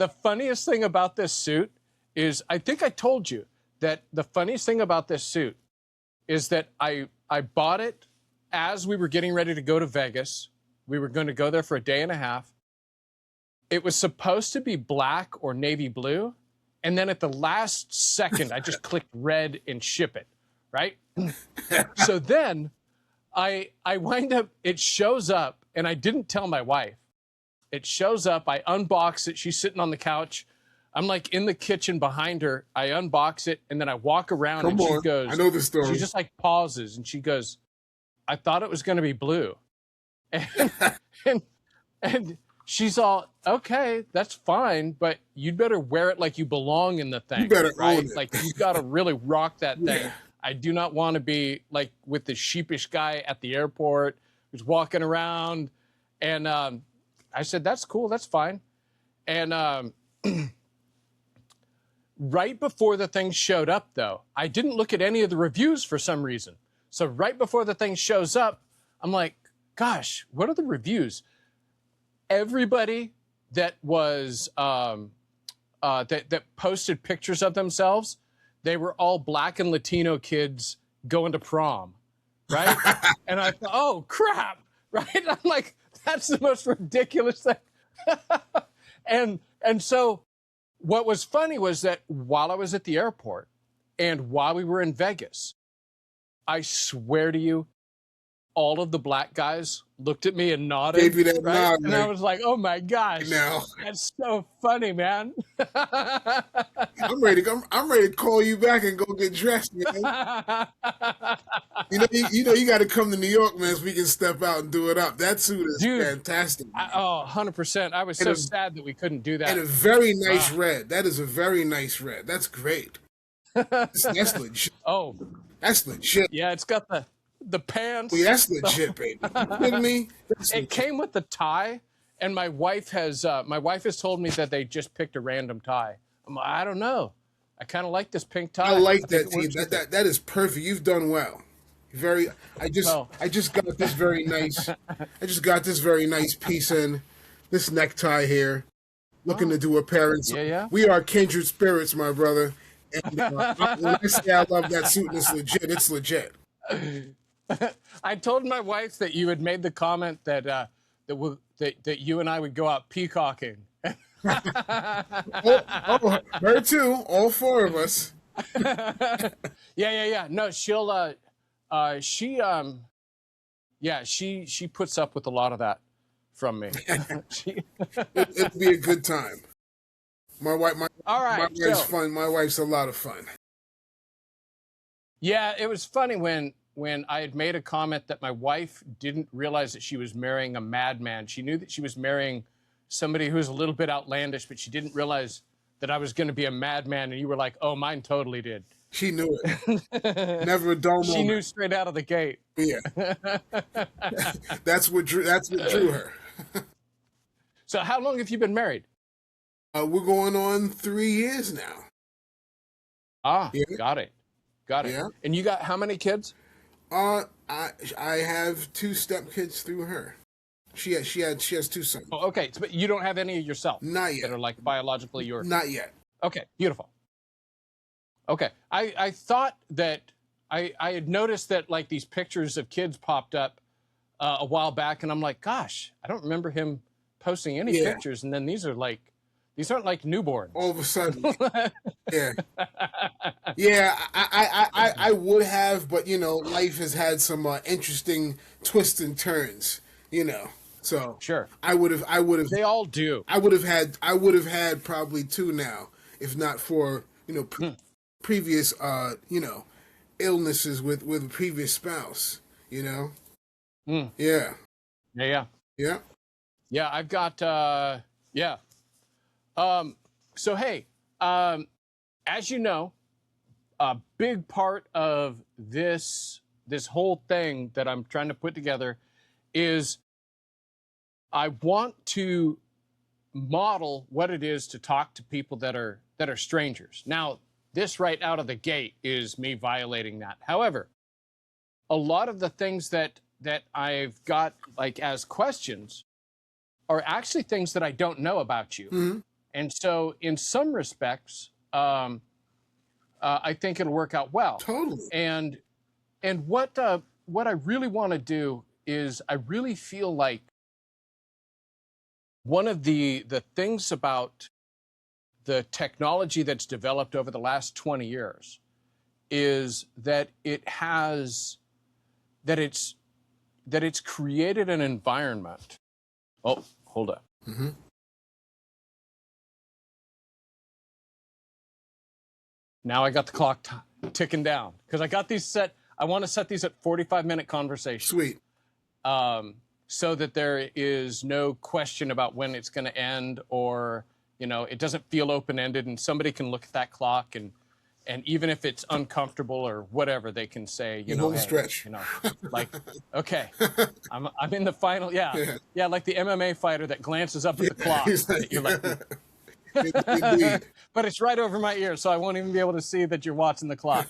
the funniest thing about this suit is, I think I told you that the funniest thing about this suit is that I bought it as we were getting ready to go to Vegas. We were going to go there for a day and a half. It was supposed to be black or navy blue. And then at the last second, I just clicked red and ship it, right? So then I wind up, it shows up, and I didn't tell my wife. It shows up, I unbox it, she's sitting on the couch. I'm like in the kitchen behind her. I unbox it, and then I walk around, and she goes, I know the story. She just like pauses, and she goes, I thought it was going to be blue. And she's all, okay, that's fine, but you'd better wear it like you belong in the thing. You better right? own it. Like, you got to really rock that thing. I do not want to be like with the sheepish guy at the airport who's walking around. And I said, that's cool, that's fine. And right before the thing showed up, though, I didn't look at any of the reviews for some reason. So right before the thing shows up, I'm like, gosh, what are the reviews? Everybody that was that posted pictures of themselves, they were all Black and Latino kids going to prom, right? And I thought, oh crap, right? I'm like, that's the most ridiculous thing. and so what was funny was that while I was at the airport and while we were in Vegas, I swear to you, all of the black guys looked at me and nodded. Gave you that right? nod, and man. I was like, oh my gosh, that's so funny, man. I'm ready to call you back and go get dressed, man. you got to come to New York, man, so we can step out and do it up. That suit is fantastic. 100%. I was so sad that we couldn't do that. And a very nice red. That is a very nice red. That's great. That's legit. Oh, that's legit. Yeah, it's got the pants. Well, that's legit, baby. You kidding me? It came with the tie, and my wife has told me that they just picked a random tie. I'm like, I don't know. I kind of like this pink tie. I like that, team. That is perfect. You've done well. I just got this very nice. I just got this very nice piece in this necktie here. Looking to do a parent. Yeah. We are kindred spirits, my brother. And when I say I love that suit, and it's legit. It's legit. I told my wife that you had made the comment that that you and I would go out peacocking. oh, her too. All four of us. Yeah. No, she puts up with a lot of that from me. It'd be a good time. My wife's fun. My wife's a lot of fun. Yeah, it was funny when I had made a comment that my wife didn't realize that she was marrying a madman. She knew that she was marrying somebody who was a little bit outlandish, but she didn't realize that I was going to be a madman. And you were like, oh, mine totally did. She knew it. Never a dull moment. She knew straight out of the gate. Yeah. That's what drew her. So how long have you been married? We're going on 3 years now. Yeah. Got it. Yeah. And you got how many kids? I have 2 stepkids through her. She has 2 sons. Oh, okay, but you don't have any of yourself? Not yet. That are like biologically yours? Not yet. Okay, beautiful. Okay, I thought that I had noticed that like these pictures of kids popped up a while back, and I'm like, gosh, I don't remember him posting any pictures, and then these aren't like newborns. All of a sudden, yeah. I would have, but life has had some interesting twists and turns. So sure, I would have. They all do. I would have had probably 2 now, if not for previous illnesses with a previous spouse. Yeah. Yeah. I've got So hey, as you know, a big part of this whole thing that I'm trying to put together is I want to model what it is to talk to people that are strangers. Now, this right out of the gate is me violating that. However, a lot of the things that I've got like as questions are actually things that I don't know about you. Mm-hmm. And so in some respects, I think it'll work out well. Totally. And what I really want to do is I really feel like one of the things about the technology that's developed over the last 20 years is that it's created an environment. Oh, hold up. Mm-hmm. Now I got the clock ticking down because I got these set. I want to set these at 45-minute conversations. Sweet. So that there is no question about when it's going to end, or, you know, it doesn't feel open-ended and somebody can look at that clock and even if it's uncomfortable or whatever, they can say, you know, hey, stretch. You know, like, okay, I'm in the final. Yeah. Like the MMA fighter that glances up at the clock. Like, you're like, but it's right over my ear, so I won't even be able to see that you're watching the clock.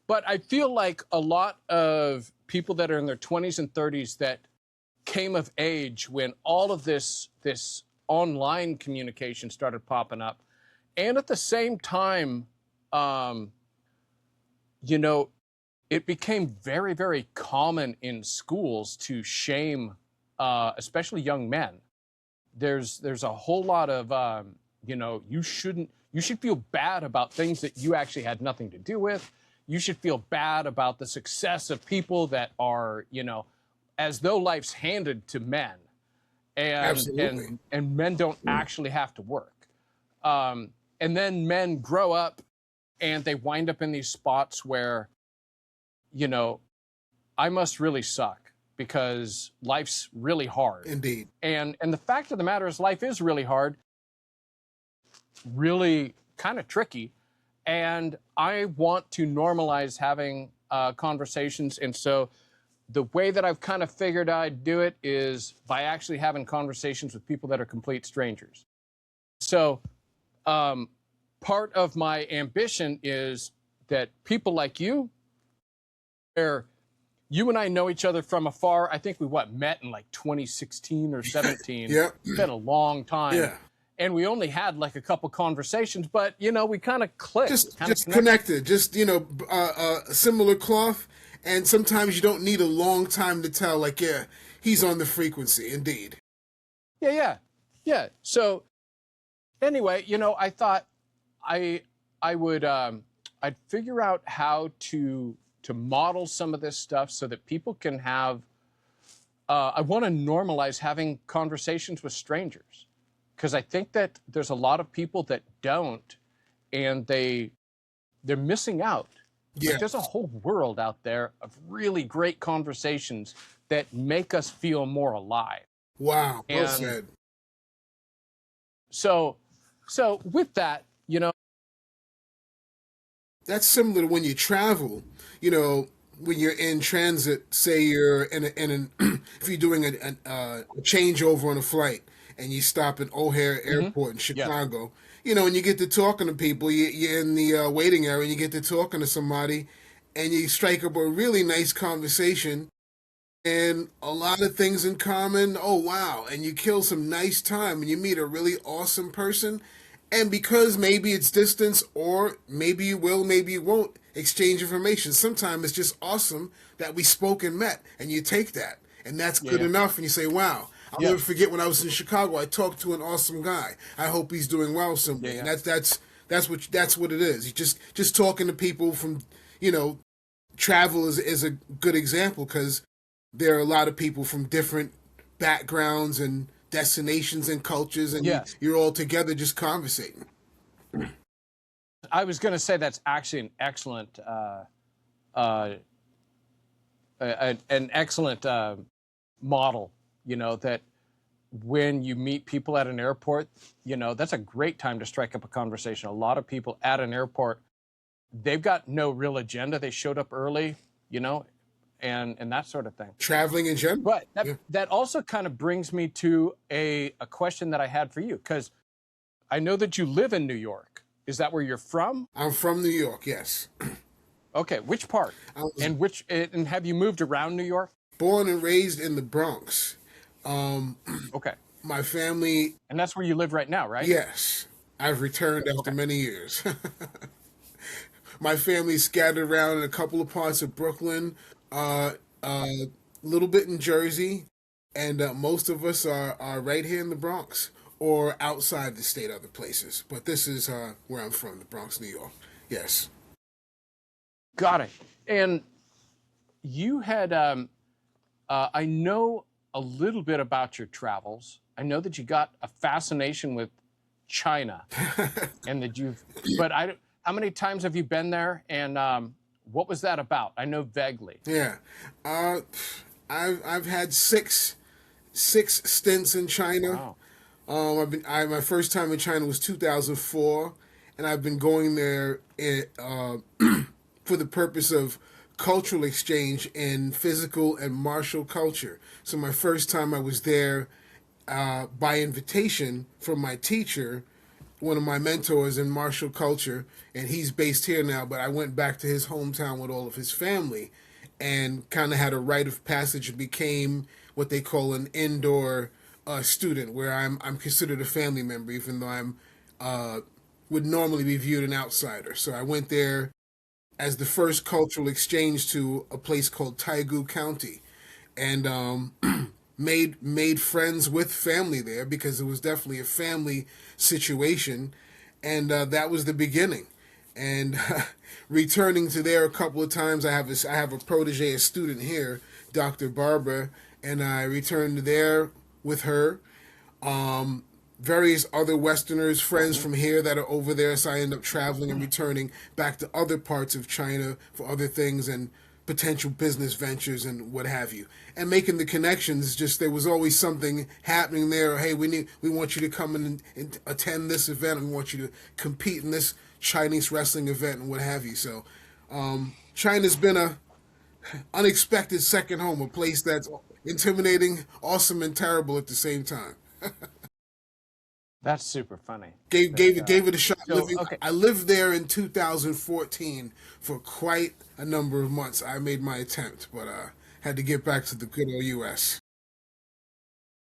But I feel like a lot of people that are in their 20s and 30s that came of age when all of this online communication started popping up, and at the same time, you know, it became very, very common in schools to shame, especially young men. There's a whole lot of, you know, you should feel bad about things that you actually had nothing to do with. You should feel bad about the success of people that are, you know, as though life's handed to men, and men don't actually have to work. And then men grow up and they wind up in these spots where, you know, I must really suck because life's really hard. Indeed. And the fact of the matter is life is really hard, really kind of tricky. And I want to normalize having conversations. And so the way that I've kind of figured I'd do it is by actually having conversations with people that are complete strangers. So part of my ambition is that people like you, where you and I know each other from afar. I think we met in like 2016 or 17. Yeah. It's been a long time. Yeah. And we only had like a couple conversations, but, you know, we kind of clicked. Just connected. Just, you know, similar cloth. And sometimes you don't need a long time to tell, like, yeah, he's on the frequency. Indeed. Yeah. So anyway, you know, I thought I would, I'd figure out how to model some of this stuff so that people can have, I want to normalize having conversations with strangers. Because I think that there's a lot of people that don't, and they're missing out. Yeah. Like there's a whole world out there of really great conversations that make us feel more alive. Wow, well said. So with that, you know, that's similar to when you travel. You know, when you're in transit, say you're if you're doing a changeover on a flight, and you stop at O'Hare Airport in Chicago, you know, and you get to talking to people, you're in the waiting area, and you get to talking to somebody, and you strike up a really nice conversation, and a lot of things in common. Oh, wow. And you kill some nice time, and you meet a really awesome person, and because maybe it's distance, or maybe you will, maybe you won't, exchange information. Sometimes it's just awesome that we spoke and met, and you take that, and that's good enough, and you say, wow. I'll never forget when I was in Chicago. I talked to an awesome guy. I hope he's doing well someday. And that's what it is. You just talking to people from, you know, travel is a good example because there are a lot of people from different backgrounds and destinations and cultures, and you're all together just conversating. I was going to say that's actually an excellent model. You know, that when you meet people at an airport, you know, that's a great time to strike up a conversation. A lot of people at an airport, they've got no real agenda. They showed up early, you know, and that sort of thing. Traveling in general. But that also kind of brings me to a question that I had for you, because I know that you live in New York. Is that where you're from? I'm from New York, yes. Okay, which part? And have you moved around New York? Born and raised in the Bronx. Okay. My family, And that's where you live right now, right? yes, I've returned after Okay. many years. My family's scattered around in a couple of parts of Brooklyn, a little bit in Jersey, and most of us are right here in the Bronx or outside the state, other places. But this is where I'm from, the Bronx, New York. Yes. Got it. And you had, I know a little bit about your travels. I know that you got a fascination with China, and that but how many times have you been there, and what was that about? I know vaguely. Yeah. Uh, I've had six stints in China. Wow. My first time in China was 2004, and I've been going there for the purpose of cultural exchange in physical and martial culture. So my first time I was there by invitation from my teacher, one of my mentors in martial culture, and he's based here now, but I went back to his hometown with all of his family and kind of had a rite of passage and became what they call an indoor student, where I'm considered a family member, even though I'm would normally be viewed an outsider. So I went there as the first cultural exchange to a place called Taegu County, and made friends with family there because it was definitely a family situation, and that was the beginning. And returning to there a couple of times, I have a protege, a student here, Dr. Barbara, and I returned there with her. Various other Westerners, friends from here that are over there, so I end up traveling and returning back to other parts of China for other things and potential business ventures and what have you, and making the connections. Just there was always something happening there. Hey, we want you to come and attend this event, and we want you to compete in this Chinese wrestling event and what have you. So China's been a unexpected second home, a place that's intimidating, awesome, and terrible at the same time. That's super funny. Gave it a shot. So, okay. I lived there in 2014 for quite a number of months. I made my attempt, but had to get back to the good old U.S.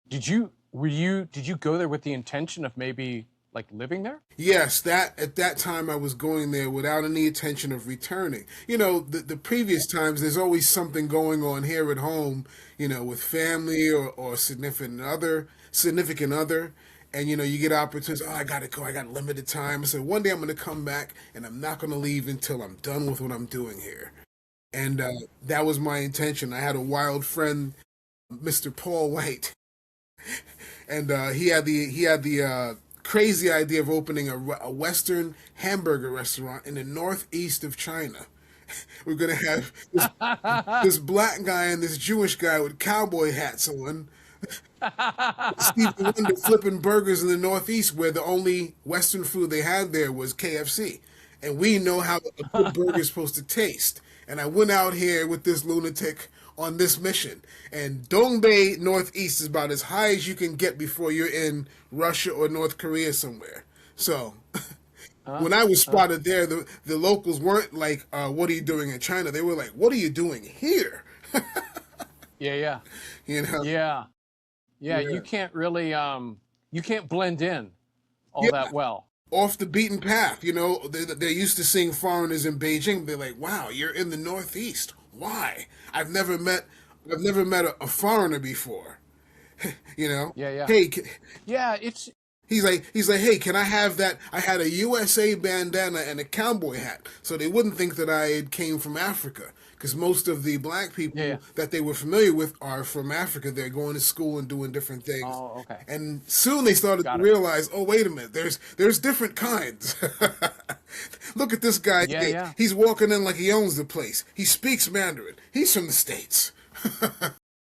Did you go there with the intention of maybe like living there? Yes, that at that time I was going there without any intention of returning. You know, the previous times there's always something going on here at home, you know, with family or significant other. And you know, you get opportunities. Oh, I gotta go. I got limited time. So one day I'm gonna come back, and I'm not gonna leave until I'm done with what I'm doing here. And that was my intention. I had a wild friend, Mr. Paul White, and he had the crazy idea of opening a Western hamburger restaurant in the northeast of China. We're gonna have this black guy and this Jewish guy with cowboy hats on. Steve Wonder flipping burgers in the Northeast, where the only Western food they had there was KFC, and we know how a good burger is supposed to taste. And I went out here with this lunatic on this mission, and Dongbei Northeast is about as high as you can get before you're in Russia or North Korea somewhere. So when I was spotted there, the locals weren't like, "What are you doing in China?" They were like, "What are you doing here?" Yeah. You know. Yeah. Yeah. You can't really you can't blend in all Yeah. that well. Off the beaten path. You know, they're used to seeing foreigners in Beijing. They're like, "Wow, you're in the Northeast. Why? I've never met a foreigner before." You know. Yeah. Hey, Yeah, it's he's like, "Hey, can I have that? I had a USA bandana and a cowboy hat, so they wouldn't think that I came from Africa." Because most of the black people Yeah. that they were familiar with are from Africa. They're going to school and doing different things. Oh, okay. And soon they started Got to it. realize, oh, wait a minute, there's different kinds. Look at this guy. Yeah. He's walking in like he owns the place. He speaks Mandarin. He's from the States.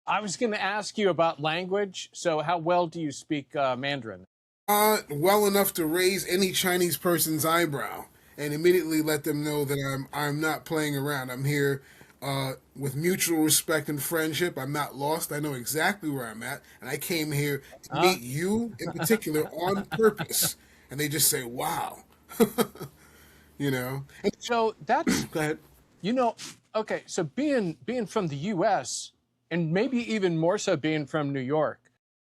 I was going to ask you about language. So how well do you speak Mandarin? Well enough to raise any Chinese person's eyebrow and immediately let them know that I'm not playing around. I'm here with mutual respect and friendship. I'm not lost. I know exactly where I'm at, and I came here to meet you in particular on purpose. And they just say, "Wow," you know. So that's Go ahead. okay. So being from the U.S. and maybe even more so being from New York,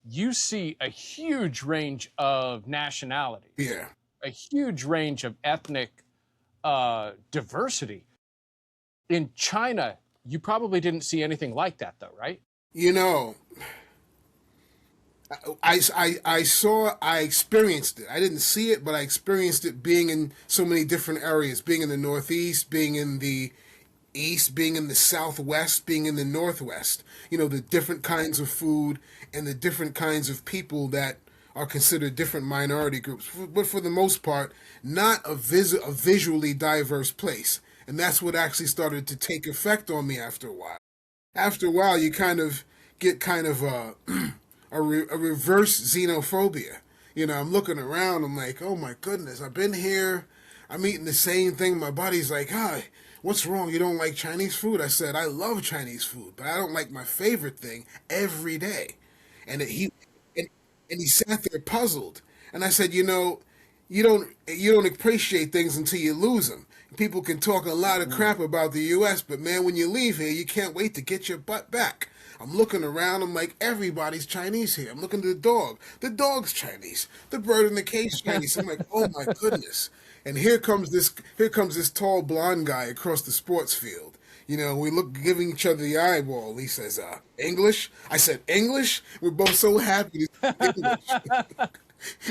you see a huge range of nationalities, Yeah. a huge range of ethnic diversity. In China, you probably didn't see anything like that, though, right? You know, I experienced it. I didn't see it, but I experienced it being in so many different areas, being in the Northeast, being in the East, being in the Southwest, being in the Northwest. You know, the different kinds of food and the different kinds of people that are considered different minority groups. But for the most part, not a visually diverse place. And that's what actually started to take effect on me after a while. After a while, you kind of get kind of a reverse xenophobia. You know, I'm looking around, I'm like, oh my goodness, I've been here, I'm eating the same thing. My body's like, hi, what's wrong? You don't like Chinese food? I said, I love Chinese food, but I don't like my favorite thing every day. And he sat there puzzled. And I said, you know, you don't appreciate things until you lose them. People can talk a lot of crap about the U.S., but man, when you leave here, you can't wait to get your butt back. I'm looking around. I'm like, everybody's Chinese here. I'm looking at the dog. The dog's Chinese. The bird in the cage Chinese. I'm like, oh my goodness. And here comes this tall blonde guy across the sports field. You know, we look, giving each other the eyeball. He says, English? I said, English? We're both so happy to speak English.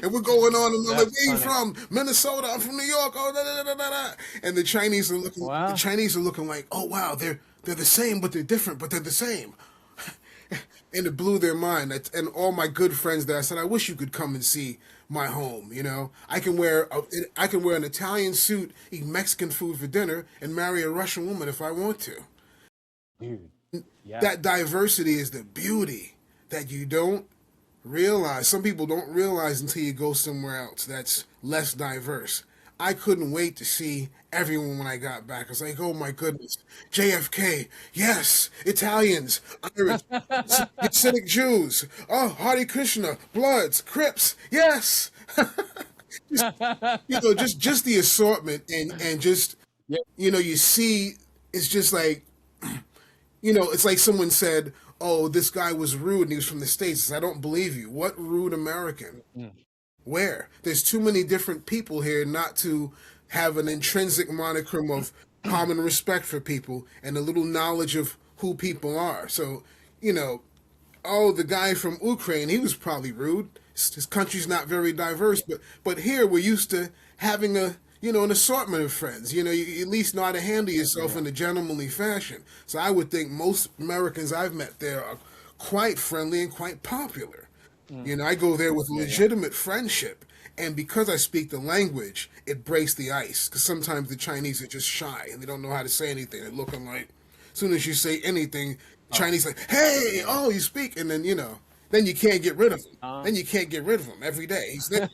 And we're going on and like, where you from? Minnesota. I'm from New York. Oh, da, da, da, da, da. And the Chinese are looking. Wow. The Chinese are looking like, oh wow, they're the same, but they're different, but they're the same. And it blew their mind. And all my good friends there, I said, I wish you could come and see my home. You know, I can wear an Italian suit, eat Mexican food for dinner, and marry a Russian woman if I want to. Dude, yeah. That diversity is the beauty that you don't realize. Some people don't realize until you go somewhere else that's less diverse. I couldn't wait to see everyone when I got back. I was like, oh my goodness, JFK, yes, Italians, Irish, Hasidic Jews, oh, Hare Krishna, Bloods, Crips, yes. just the assortment and just, you know, you see, it's just like, you know, it's like someone said, oh, this guy was rude and he was from the States. I don't believe you. What rude American? Where? There's too many different people here not to have an intrinsic monicum of common respect for people and a little knowledge of who people are. So, you know, oh, the guy from Ukraine, he was probably rude. His country's not very diverse, but here we're used to having an assortment of friends. You know, you at least know how to handle yourself in a gentlemanly fashion. So I would think most Americans I've met there are quite friendly and quite popular. You know, I go there with legitimate friendship. And because I speak the language, it breaks the ice. Because sometimes the Chinese are just shy and they don't know how to say anything. They're looking like, as soon as you say anything, Chinese like, hey, oh, you speak. And then, you know, then you can't get rid of him. Then you can't get rid of him every day. He's there.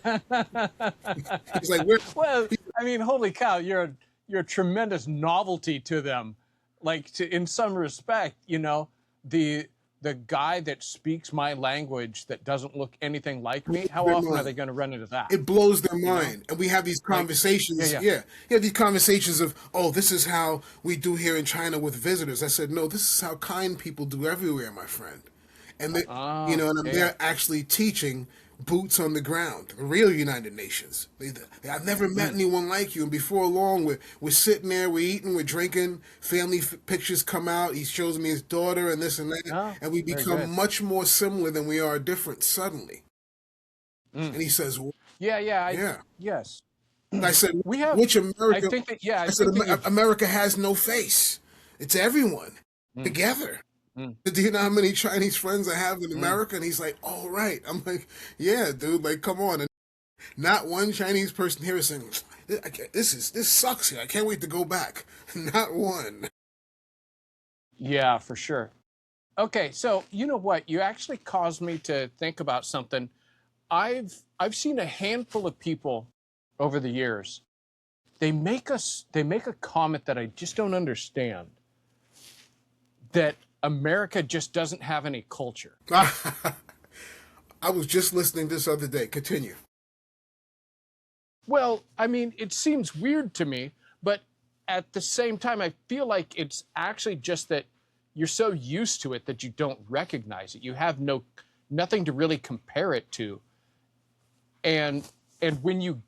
He's like, where? Well, I mean, holy cow, you're a tremendous novelty to them. Like, in some respect, you know, the guy that speaks my language that doesn't look anything like me, how often are they going to run into that? It blows their mind. And we have these conversations. You have these conversations of, oh, this is how we do here in China with visitors. I said, no, this is how kind people do everywhere, my friend. And they, they're actually teaching boots on the ground, the real United Nations. I've never met anyone like you. And before long, we're sitting there, we're eating, we're drinking, family pictures come out. He shows me his daughter and this and that. And we become much more similar than we are different suddenly. And he says, yes. And I said, which America? I think that, I said, America has no face. It's everyone together. Do you know how many Chinese friends I have in America? And he's like, all right. I'm like, yeah, dude, like, come on. And not one Chinese person here is saying, this sucks here. I can't wait to go back. Not one. Yeah, for sure. Okay, so you know what? You actually caused me to think about something. I've seen a handful of people over the years. They make a comment that I just don't understand. That America just doesn't have any culture. I was just listening this other day. Continue. Well, I mean, it seems weird to me, but at the same time, I feel like it's actually just that you're so used to it that you don't recognize it. You have no nothing to really compare it to. And when you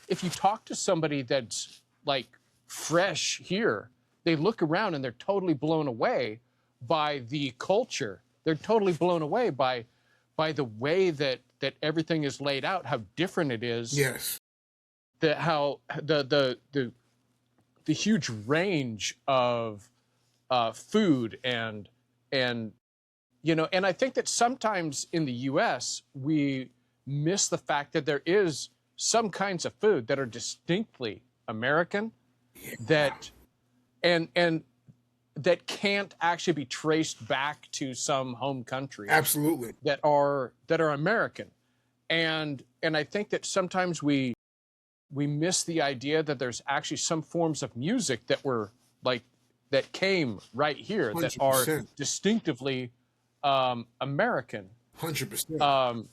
if you talk to somebody that's like fresh here, they look around and they're totally blown away by the culture. They're totally blown away by the way that everything is laid out, how different it is. Yes. How the huge range of food and you know, and I think that sometimes in the U.S. we miss the fact that there is some kinds of food that are distinctly American, that and that can't actually be traced back to some home country. Absolutely. That are American, and I think that sometimes we miss the idea that there's actually some forms of music that were like that came right here 100%. That are distinctively American. 100%.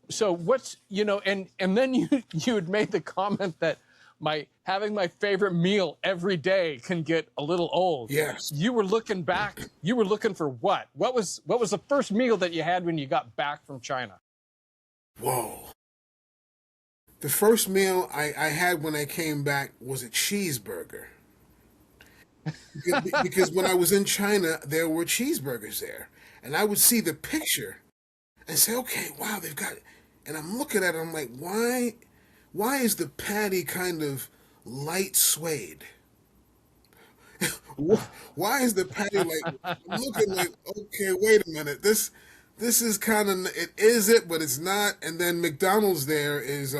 So what's, you know, and then you had made the comment that having my favorite meal every day can get a little old. Yes. You were looking back. You were looking for what? What was the first meal that you had when you got back from China? Whoa. The first meal I had when I came back was a cheeseburger. Because when I was in China, there were cheeseburgers there. And I would see the picture and say, okay, wow, they've got it. And I'm looking at it, I'm like, why is the patty kind of light suede? Why is the patty like, I'm looking like, okay, wait a minute, this is kind of, it is it, but it's not. And then McDonald's there is,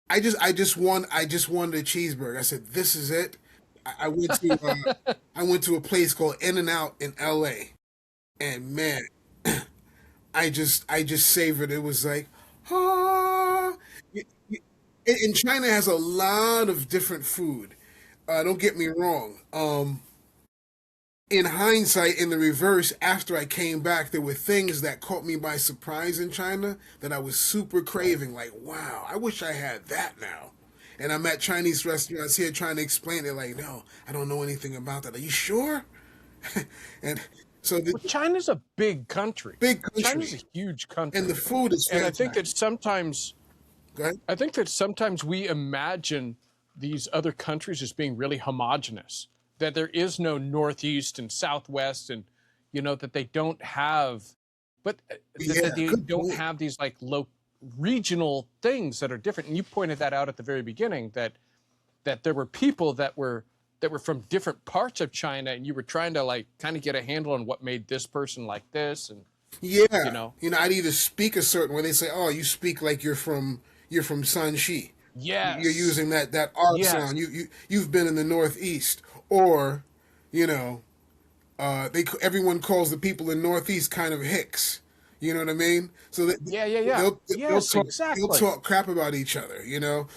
I just wanted a cheeseburger. I said, this is it. I went to a place called In-N-Out in LA, and man, I just savored. It was like, ah. And China has a lot of different food. Don't get me wrong. In hindsight, in the reverse, after I came back, there were things that caught me by surprise in China that I was super craving. Like, wow, I wish I had that now. And I'm at Chinese restaurants here trying to explain it. Like, no, I don't know anything about that. Are you sure? And so China's a big country. Big country. China's a huge country. And the food is fantastic. And I think that sometimes we imagine these other countries as being really homogenous, that there is no Northeast and Southwest, and, you know, that they don't have, that they don't have these like regional things that are different. And you pointed that out at the very beginning, that there were people that were from different parts of China, and you were trying to like kind of get a handle on what made this person like this. And you know, I'd either speak a certain way. They say, oh, you speak like you're from Sanxi. Yes. You're using that R sound. You've been in the Northeast. Or, you know, everyone calls the people in Northeast kind of hicks. You know what I mean? So they'll talk crap about each other. You know,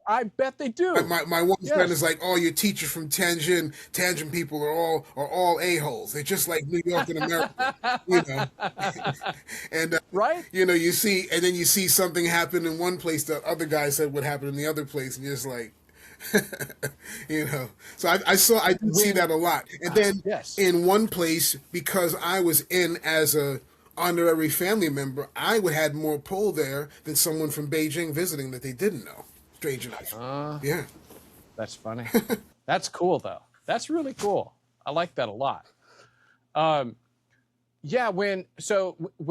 I bet they do. My one friend is like, oh, your teacher from Tianjin. Tianjin people are all a-holes. They're just like New York and America. You know, and right? You know, you see something happen in one place that other guy said would happen in the other place, and you're just like. You know, so I did see that a lot. And then in one place, because I was in as a honorary family member, I would had more pull there than someone from Beijing visiting that they didn't know. Strange enough. Yeah. That's funny. That's cool, though. That's really cool. I like that a lot. Yeah, when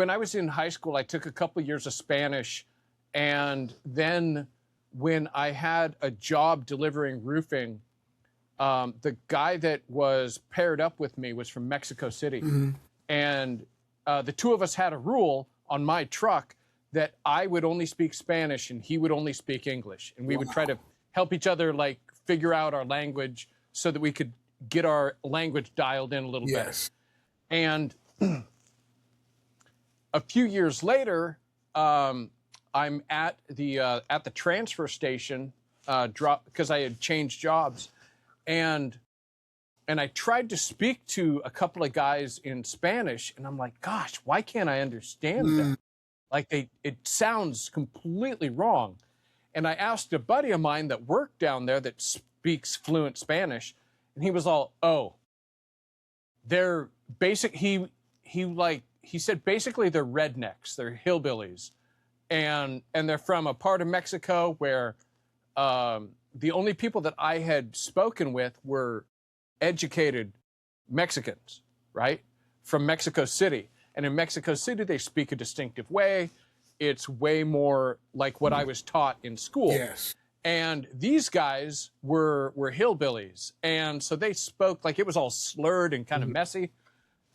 I was in high school, I took a couple years of Spanish, and then when I had a job delivering roofing, the guy that was paired up with me was from Mexico City. Mm-hmm. And the two of us had a rule on my truck that I would only speak Spanish and he would only speak English. And we would try to help each other like figure out our language so that we could get our language dialed in a little better. And a few years later, I'm at the transfer station, because I had changed jobs, and I tried to speak to a couple of guys in Spanish, and I'm like, gosh, why can't I understand them? Like it sounds completely wrong. And I asked a buddy of mine that worked down there that speaks fluent Spanish, and he was all, oh, they're he said basically they're rednecks, they're hillbillies, and they're from a part of Mexico where the only people that I had spoken with were educated Mexicans, right, from Mexico City. And in Mexico City, they speak a distinctive way. It's way more like what I was taught in school. Yes. And these guys were hillbillies, and so they spoke like it was all slurred and kind of messy,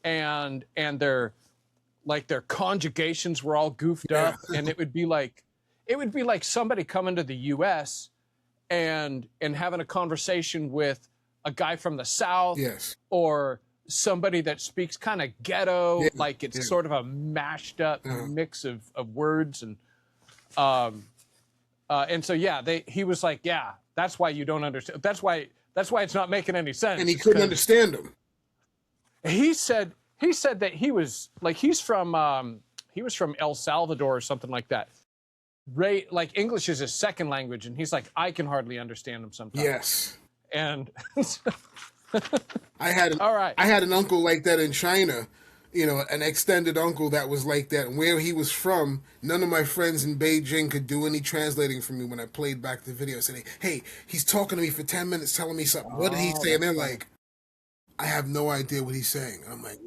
and their conjugations were all goofed up, and it would be like somebody coming to the U.S. and having a conversation with a guy from the South, yes, or somebody that speaks kind of ghetto, like it's sort of a mashed up mix of words, and so he was like, yeah, that's why you don't understand. That's why it's not making any sense. And he couldn't understand them. He said that he was from El Salvador or something like that. Like English is his second language, and he's like, I can hardly understand him sometimes. Yes. And I had an uncle like that in China, an extended uncle that was like that. And where he was from, none of my friends in Beijing could do any translating for me when I played back the video. Saying, hey, he's talking to me for 10 minutes telling me something. What did he say? And they're like, I have no idea what he's saying. I'm like,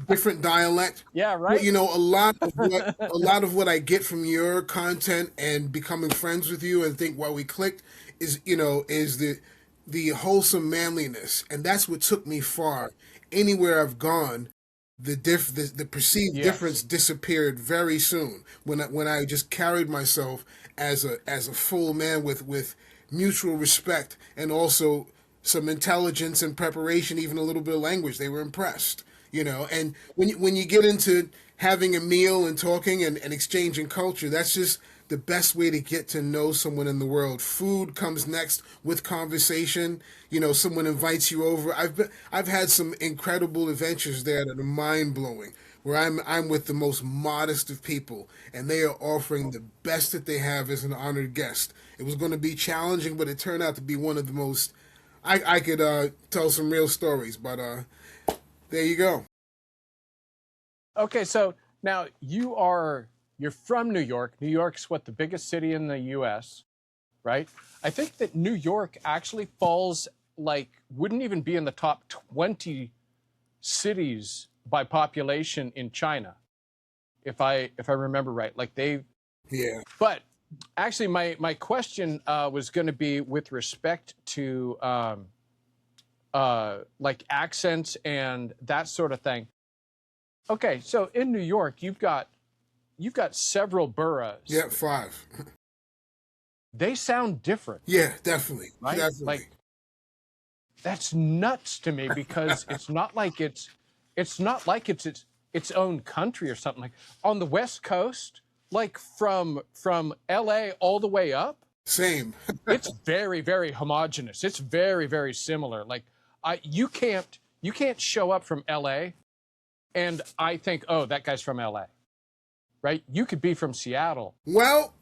different dialect. Yeah, right. But, a lot of what I get from your content and becoming friends with you and think why we clicked is the wholesome manliness, and that's what took me far. Anywhere I've gone, the perceived difference disappeared very soon when I just carried myself as a full man with mutual respect and also some intelligence and preparation, even a little bit of language. They were impressed, And when you get into having a meal and talking and exchanging culture, that's just the best way to get to know someone in the world. Food comes next with conversation. Someone invites you over. I've had some incredible adventures there that are mind blowing, where I'm with the most modest of people, and they are offering the best that they have as an honored guest. It was going to be challenging, but it turned out to be one of the most. I could tell some real stories, but there you go. Okay, so now you're from New York. New York's the biggest city in the U.S., right? I think that New York actually falls wouldn't even be in the top 20 cities by population in China, if I remember right. Yeah. But actually, my question was going to be with respect to accents and that sort of thing. Okay, so in New York, you've got several boroughs. Yeah, 5. They sound different. Yeah, definitely. Right? Definitely. That's nuts to me, because it's not like it's its own country or something. Like on the West Coast, from LA all the way up. Same. It's very, very homogenous. It's very, very similar. You can't show up from LA and I think, oh, that guy's from LA. Right? You could be from Seattle. Well,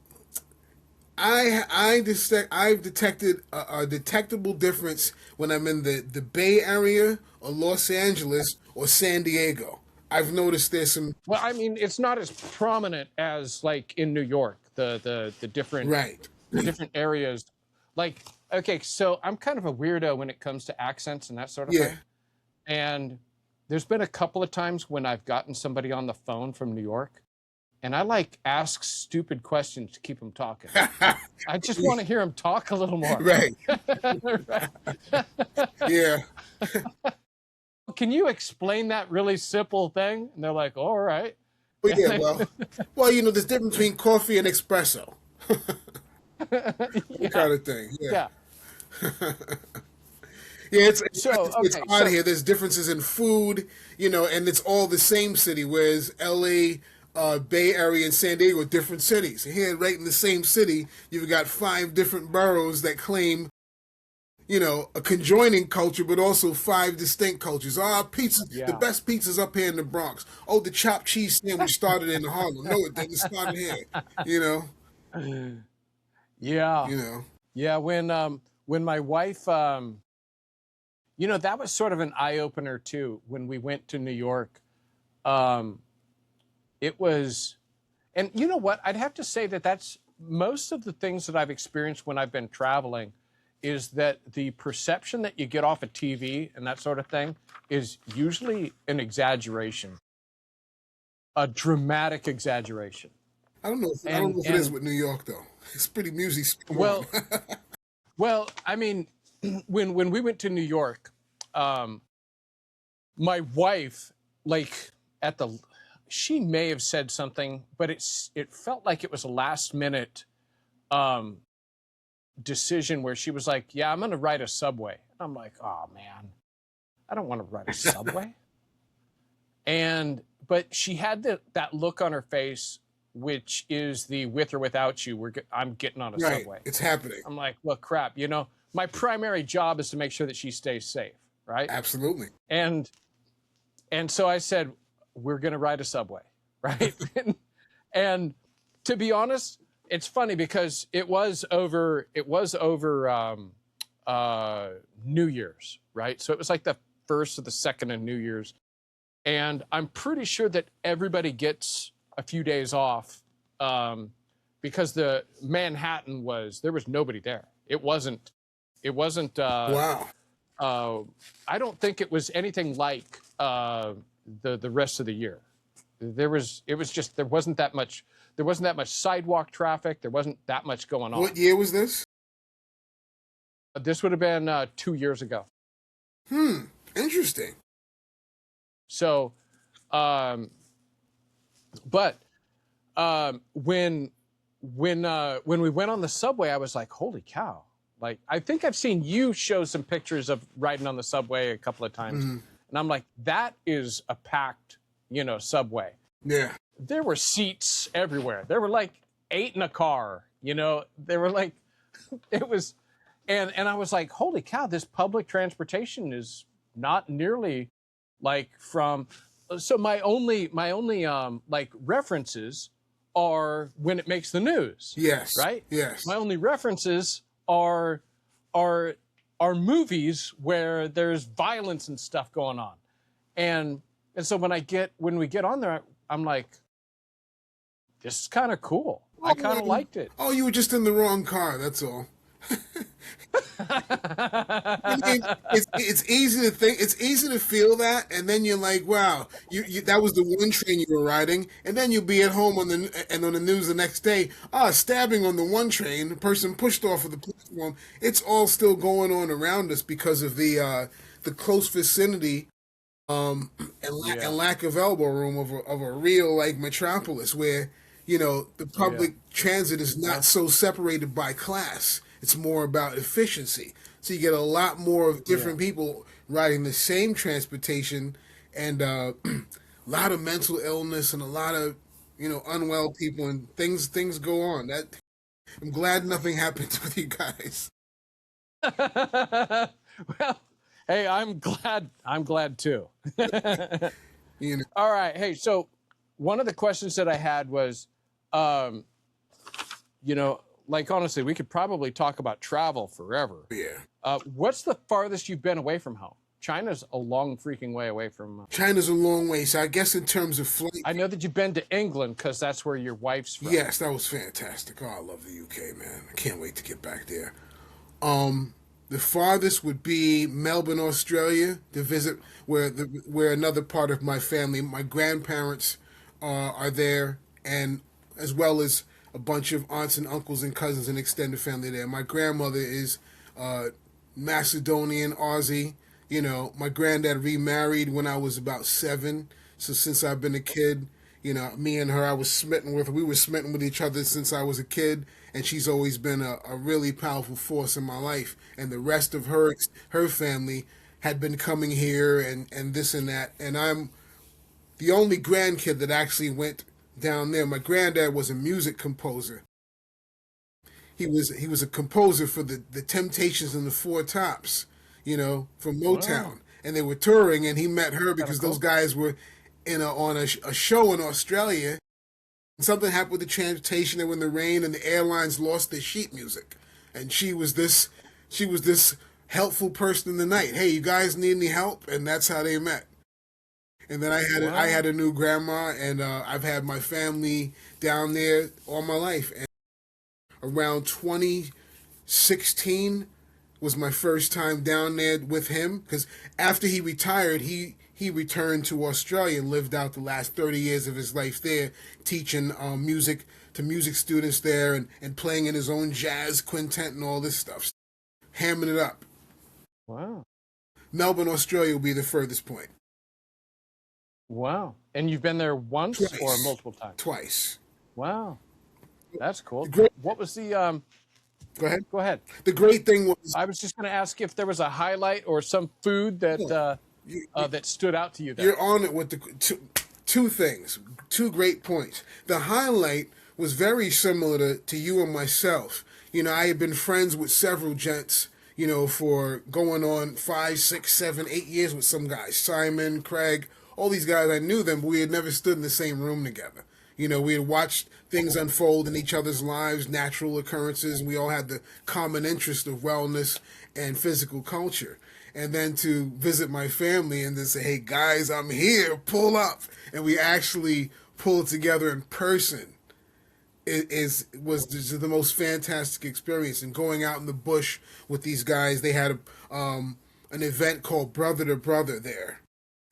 I've detected a detectable difference when I'm in the Bay Area or Los Angeles or San Diego. I've noticed there's some. Well, I mean, it's not as prominent as in New York, the different the different areas. Okay, so I'm kind of a weirdo when it comes to accents and that sort of thing. And there's been a couple of times when I've gotten somebody on the phone from New York, and I ask stupid questions to keep them talking. I just want to hear them talk a little more. Right. Yeah. Can you explain that really simple thing? And they're like, all right. Well, yeah, well, there's difference between coffee and espresso. That kind of thing. Yeah. Yeah, it's odd here. There's differences in food, and it's all the same city, whereas L.A., Bay Area, and San Diego are different cities. Here, right in the same city, you've got 5 different boroughs that claim, a conjoining culture, but also 5 distinct cultures. Pizza, the best pizza's up here in the Bronx. Oh, the chopped cheese sandwich started in Harlem. No, it didn't. It started here, Yeah. Yeah, when my wife, You know, that was sort of an eye opener too when we went to New York. Um, it was, and you know what? I'd have to say that that's most of the things that I've experienced when I've been traveling is that the perception that you get off of TV and that sort of thing is usually an exaggeration, a dramatic exaggeration. I don't know if it is with New York though. It's pretty music. Well, well, I mean, when we went to New York, my wife, like at the, she may have said something, but it felt like it was a last minute decision where she was like, "Yeah, I'm going to ride a subway." And I'm like, "Oh man, I don't want to ride a subway." But she had that look on her face, which is the with or without you. I'm getting on a subway. It's happening. I'm like, well, crap. You know, my primary job is to make sure that she stays safe, right? Absolutely. And so I said, we're going to ride a subway, right? And to be honest, it's funny because it was over New Year's, right? So it was like the first or the second of New Year's. And I'm pretty sure that everybody gets a few days off because the Manhattan there was nobody there. It wasn't Wow. I don't think it was anything like the rest of the year. There wasn't that much sidewalk traffic. There wasn't that much going on. What year was this? This would have been 2 years ago. Interesting. So, when we went on the subway, I was like, holy cow. Like, I think I've seen you show some pictures of riding on the subway a couple of times. And I'm like, that is a packed, subway. Yeah. There were seats everywhere. There were like 8 in a car, they were like, it was, and I was like, holy cow, this public transportation is not nearly like so my only like references are when it makes the news. Yes. Right? Yes. My only references are movies where there's violence and stuff going on. And so when we get on there, I'm like, this is kind of cool. I kind of liked it. Oh, you were just in the wrong car, that's all. I mean, it's easy to think, it's easy to feel that, and then you're like, wow, you that was the one train you were riding, and then you'll be at home on the news the next day, stabbing on the one train, the person pushed off of the platform. It's all still going on around us because of the close vicinity and lack of elbow room of a real like metropolis where the public transit is not so separated by class. It's more about efficiency. So you get a lot more of different people riding the same transportation, and a lot of mental illness and a lot of unwell people, and things go on. I'm glad nothing happened with you guys. Well, hey, I'm glad too. All right. Hey, so one of the questions that I had was, like, honestly, we could probably talk about travel forever. Yeah. What's the farthest you've been away from home? China's a long freaking way away from... China's a long way. So I guess in terms of flight... I know that you've been to England because that's where your wife's from. Yes, that was fantastic. Oh, I love the UK, man. I can't wait to get back there. The farthest would be Melbourne, Australia, to visit where another part of my family, my grandparents are there, and as well as a bunch of aunts and uncles and cousins and extended family there. My grandmother is Macedonian, Aussie. My granddad remarried when I was about 7. So since I've been a kid, me and her, we were smitten with each other since I was a kid. And she's always been a really powerful force in my life. And the rest of her family had been coming here and this and that. And I'm the only grandkid that actually went down there. My granddad was a music composer. He was a composer for the Temptations and the Four Tops, from Motown. Wow. And they were touring, and he met her because those guys were on a show in Australia. Something happened with the transportation. They were in the rain, and the airlines lost their sheet music. And she was this helpful person in the night. Hey, you guys need any help? And that's how they met. And then I Wow. had a new grandma, and I've had my family down there all my life. And around 2016 was my first time down there with him, because after he retired, he returned to Australia and lived out the last 30 years of his life there, teaching music to music students there, and playing in his own jazz quintet and all this stuff, hamming it up. Wow. Melbourne, Australia will be the furthest point. Wow. And you've been there once or Twice. multiple times? Twice. Wow. That's cool. Great. What was the Go ahead. go ahead. The great thing was I was just going to ask if there was a highlight or some food that that stood out to you there. you're on it with the two things, two great points. The highlight was very similar to you and myself. You know, I had been friends with several gents, you know, for going on 5, 6, 7, 8 years with some guys. Simon, Craig, all these guys, I knew them, but we had never stood in the same room together. You know, we had watched things unfold in each other's lives, natural occurrences, and we all had the common interest of wellness and physical culture. And then to visit my family and then say, hey, guys, I'm here, pull up. And we actually pulled together in person. Was just the most fantastic experience. And going out in the bush with these guys, they had an event called Brother to Brother there,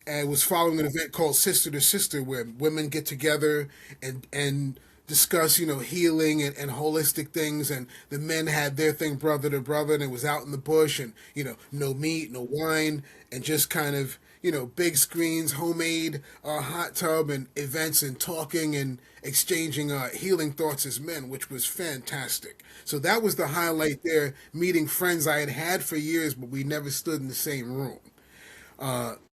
and it was following an event called Sister to Sister, where women get together and discuss, you know, healing and holistic things, and the men had their thing Brother to Brother, and it was out in the bush, and, you know, no meat, no wine, and just kind of, you know, big screens, homemade hot tub, and events, and talking and exchanging healing thoughts as men, which was fantastic. So that was the highlight there, meeting friends I had had for years, but we never stood in the same room.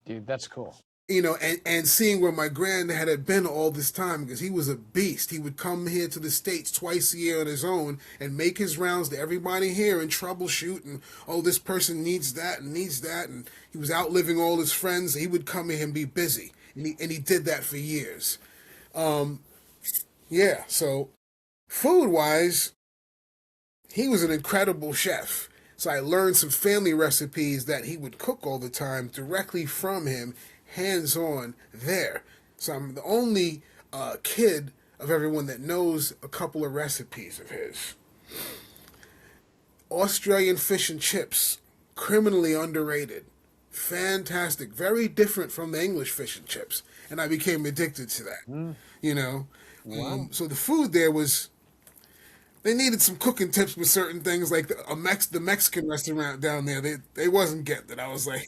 Dude, that's cool. You know, and seeing where my granddad had been all this time, because he was a beast. He would come here to the States twice a year on his own and make his rounds to everybody here and troubleshoot, and, oh, this person needs that and needs that, and he was outliving all his friends. He would come here and be busy, and he did that for years. Yeah, so food-wise, he was an incredible chef. So I learned some family recipes that he would cook all the time directly from him, hands-on there. So I'm the only kid of everyone that knows a couple of recipes of his. Australian fish and chips, criminally underrated. Fantastic. Very different from the English fish and chips. And I became addicted to that, you know. Wow. So the food there was, they needed some cooking tips with certain things, like the Mexican restaurant down there. They wasn't getting it. I was like,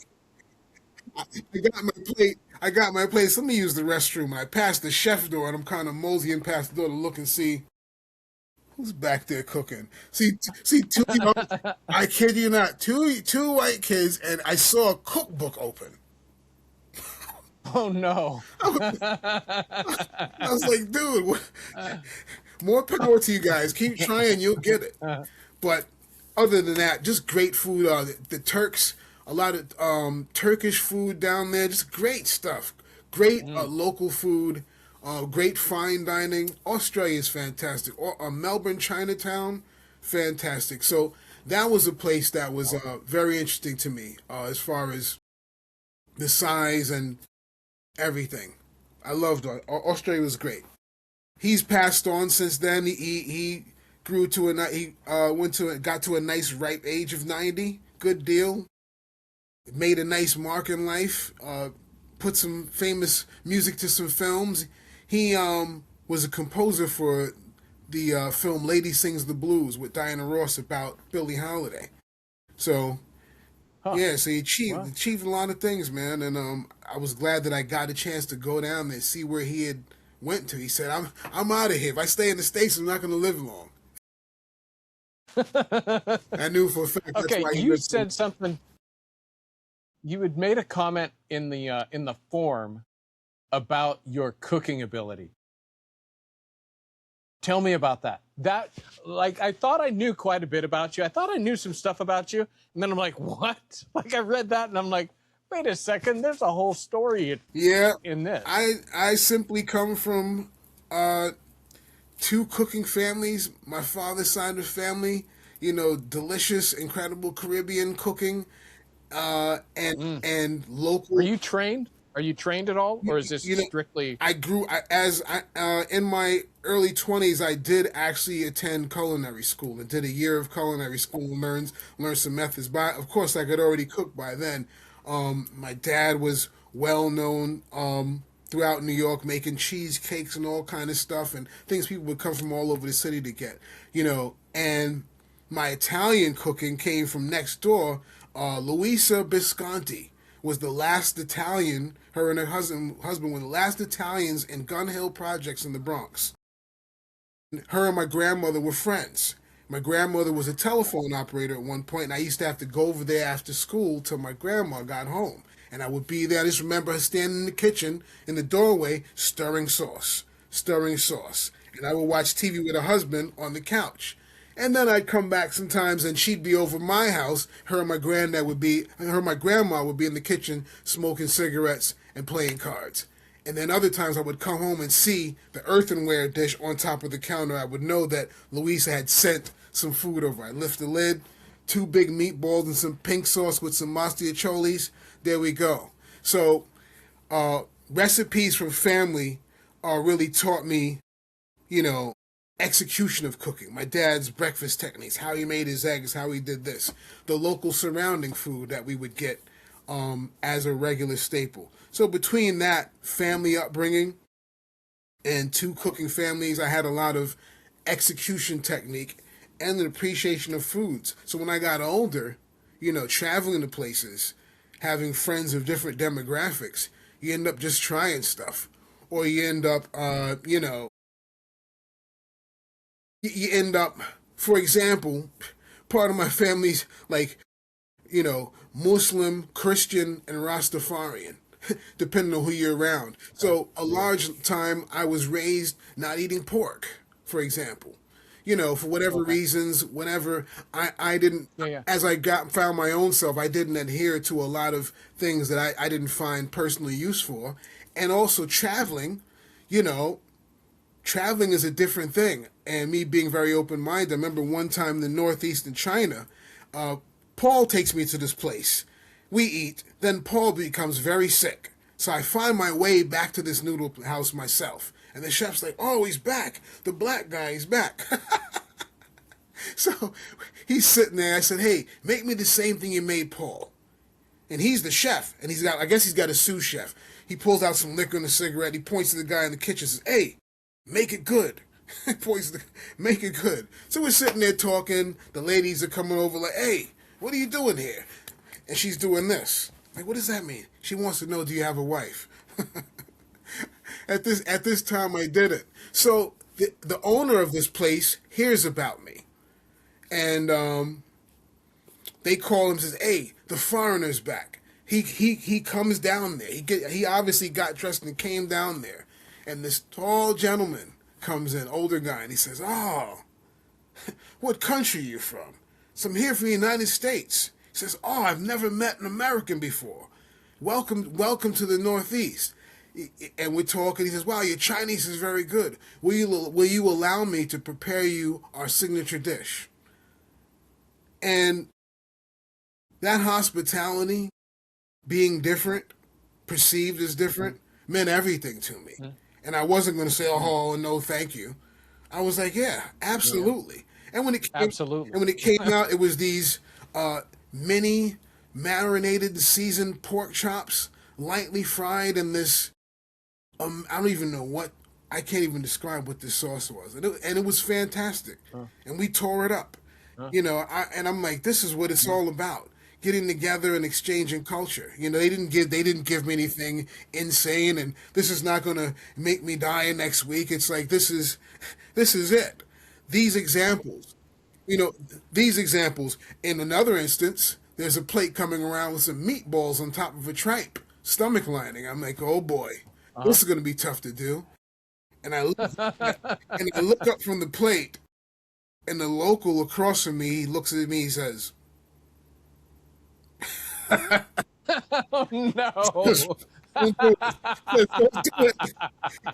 I got my plate. I got my place. Let me use the restroom. I passed the chef door, and I'm kind of moseying past the door to look and see who's back there cooking. See two. You know, I kid you not, two white kids, and I saw a cookbook open. Oh no. I was like, dude, more power to you guys. Keep trying, you'll get it. But other than that, just great food. The Turks, a lot of Turkish food down there, just great stuff. Great local food, great fine dining. Australia is fantastic. Melbourne, Chinatown, fantastic. So that was a place that was very interesting to me as far as the size and everything. I loved it. Australia was great. He's passed on since then. He grew to got to a nice ripe age of 90. Good deal. Made a nice mark in life. Put some famous music to some films. He was a composer for the film Lady Sings the Blues with Diana Ross about Billie Holiday. So yeah, so he achieved a lot of things, man, and I was glad that I got a chance to go down there and see where he had went to. He said, I'm out of here. If I stay in the States, I'm not going to live long." I knew for a fact that's Okay, why he you lived so. said something. You had made a comment in the form about your cooking ability. Tell me about that. That, like, I thought I knew quite a bit about you. I thought I knew some stuff about you, and then I'm like, what? Like, I read that, and I'm like, wait a second. There's a whole story in this. I simply come from two cooking families. My father's side of the family, delicious, incredible Caribbean cooking, and local. Are you trained? Are you trained at all, or is this You know, strictly? in my early 20s, I did actually attend culinary school and did a year of culinary school and learned some methods. But of course, I could already cook by then. My dad was well known throughout New York, making cheesecakes and all kind of stuff and things people would come from all over the city to get. And my Italian cooking came from next door. Luisa Bisconti was the last Italian. Her and her husband were the last Italians in Gun Hill Projects in the Bronx. Her and my grandmother were friends. My grandmother was a telephone operator at one point, and I used to have to go over there after school till my grandma got home. And I would be there. I just remember her standing in the kitchen, in the doorway, stirring sauce. And I would watch TV with her husband on the couch. And then I'd come back sometimes and she'd be over my house. Her and my grandma would be in the kitchen smoking cigarettes and playing cards. And then other times I would come home and see the earthenware dish on top of the counter. I would know that Louisa had sent some food over. I'd lift the lid, 2 big meatballs and some pink sauce with some mastiacholis. There we go. So recipes from family really taught me, execution of cooking. My dad's breakfast techniques, how he made his eggs, how he did this. The local surrounding food that we would get as a regular staple. So between that family upbringing and 2 cooking families, I had a lot of execution technique and an appreciation of foods. So when I got older, traveling to places, having friends of different demographics, you end up just trying stuff. Or you end up, for example, part of my family's Muslim, Christian, and Rastafarian, depending on who you're around. So a large time I was raised not eating pork, for example. For whatever reasons, whenever I didn't, as I found my own self, I didn't adhere to a lot of things that I didn't find personally useful. And also traveling, traveling is a different thing. And me being very open-minded, I remember one time in the Northeast in China, Paul takes me to this place. We eat, then Paul becomes very sick. So I find my way back to this noodle house myself. And the chef's like, oh, he's back. The black guy is back. So he's sitting there. I said, hey, make me the same thing you made Paul. And he's the chef. And I guess he's got a sous chef. He pulls out some liquor and a cigarette. He points to the guy in the kitchen and says, hey, make it good. Make it good. So we're sitting there talking. The ladies are coming over like, hey, what are you doing here? And she's doing this. Like, what does that mean? She wants to know, do you have a wife? At this time, I didn't. So the owner of this place hears about me. And they call him and says, hey, the foreigner's back. He comes down there. He obviously got dressed and came down there. And this tall gentleman comes in, older guy, and he says, oh, what country are you from? So I'm here from the United States. He says, oh, I've never met an American before. Welcome to the Northeast. And we're talking. He says, wow, your Chinese is very good. Will you allow me to prepare you our signature dish? And that hospitality, being different, perceived as different, meant everything to me. And I wasn't going to say, oh, no, thank you. I was like, yeah, absolutely. Yeah. And when it came out, it was these mini marinated seasoned pork chops, lightly fried in this, I don't even know I can't even describe what this sauce was. And it was fantastic. And we tore it up. And I'm like, this is what it's all about. Getting together and exchanging culture. They didn't give me anything insane, and this is not going to make me die next week. It's like, this is it. These examples, in another instance, there's a plate coming around with some meatballs on top of a tripe, stomach lining. I'm like, oh boy, this is going to be tough to do. And I look up from the plate, and the local across from me, he looks at me, he says, oh no.